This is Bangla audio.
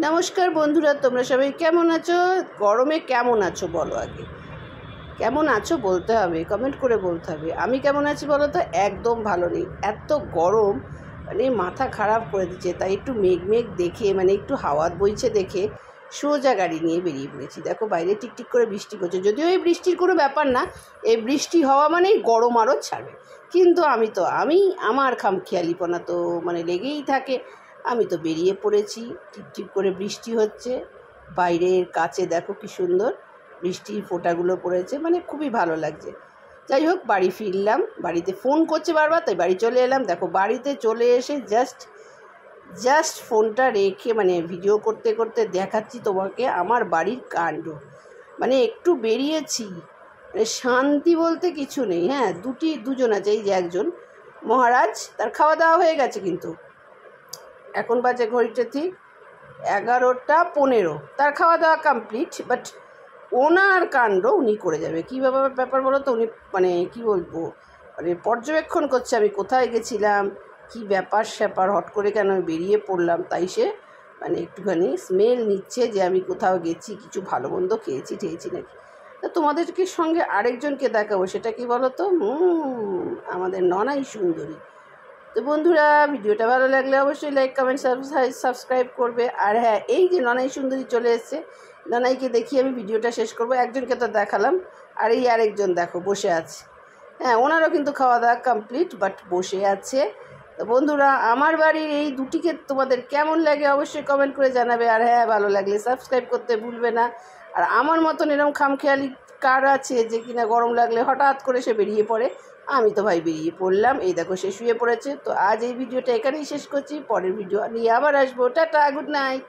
নমস্কার বন্ধুরা, তোমরা সবাই কেমন আছো? গরমে কেমন আছো বলো আগে। কেমন আছো বলতে হবে, কমেন্ট করে বলতে হবে। আমি কেমন আছি বলো তো? একদম ভালো নেই। এত গরম, মানে মাথা খারাপ করে দিচ্ছে। তাই একটু মেঘ মেঘ দেখে, মানে একটু হাওয়া বইছে দেখে সোজা গাড়ি নিয়ে বেরিয়ে পড়েছি। দেখো বাইরে টিকটিক করে বৃষ্টি করছে, যদিও এই বৃষ্টির কোনো ব্যাপার না। এই বৃষ্টি হওয়া মানেই গরম আরও ছাড়বে। কিন্তু আমার খামখেয়ালিপনা তো মানে লেগেই থাকে। আমি তো বেরিয়ে পড়েছি, টিপটিপ করে বৃষ্টি হচ্ছে। বাইরের কাছে দেখো কি সুন্দর বৃষ্টির ফোঁটাগুলো পড়েছে, মানে খুবই ভালো লাগছে। যাই হোক, বাড়ি ফিরলাম। বাড়িতে ফোন করছে বারবার, তাই বাড়ি চলে এলাম। দেখো বাড়িতে চলে এসে জাস্ট ফোনটা রেখে, মানে ভিডিও করতে করতে দেখাচ্ছি তোমাকে আমার বাড়ির কাণ্ড। মানে একটু বেরিয়েছি, মানে শান্তি বলতে কিছু নেই। হ্যাঁ, দুজন আছে। এই যে একজন মহারাজ, তার খাওয়া দাওয়া হয়ে গেছে, কিন্তু এখন বাজে ঘড়িটা ঠিক 11:15, তার খাওয়া দাওয়া কমপ্লিট। বাট ওনার কাণ্ড উনি করে যাবে। কী ব্যাপার বলো তো? উনি মানে কি বলবো, মানে পর্যবেক্ষণ করছে আমি কোথায় গেছিলাম, কি ব্যাপার স্যাপার, হট করে কেন আমি বেরিয়ে পড়লাম। তাই সে মানে একটুখানি স্মেল নিচ্ছে যে আমি কোথাও গেছি, কিছু ভালো মন্দ ঠেয়েছি নাকি। তা তোমাদেরকে সঙ্গে আরেকজনকে দেখাবো। সেটা কি বলো তো? আমাদের ননাই সুন্দরী। তো বন্ধুরা, ভিডিওটা ভালো লাগলে অবশ্যই লাইক, কমেন্ট, সাবস্ক্রাইব করবে। আর হ্যাঁ, এই যে ননাই সুন্দরী চলে এসছে, ননাইকে দেখিয়ে আমি ভিডিওটা শেষ করব। একজনকে তো দেখালাম, আর এই আরেকজন দেখো বসে আছে। হ্যাঁ, ওনারও কিন্তু খাওয়া দাওয়া কমপ্লিট, বাট বসে আছে। তো বন্ধুরা, আমার বাড়ির এই দুটিকে তোমাদের কেমন লাগে অবশ্যই কমেন্ট করে জানাবে। আর হ্যাঁ, ভালো লাগলে সাবস্ক্রাইব করতে ভুলবে না। আর আমার মতন এরকম খামখেয়ালি কার আছে যে কিনা গরম লাগলে হঠাৎ করে সে বেরিয়ে পড়ে? আমি তো ভাই বেরিয়ে পড়লাম। এই দেখো সে শুয়ে পড়েছে। তো আজ এই ভিডিওটা এখানেই শেষ করছি। পরের ভিডিও নিয়ে আবার আসবো। Tata, good night.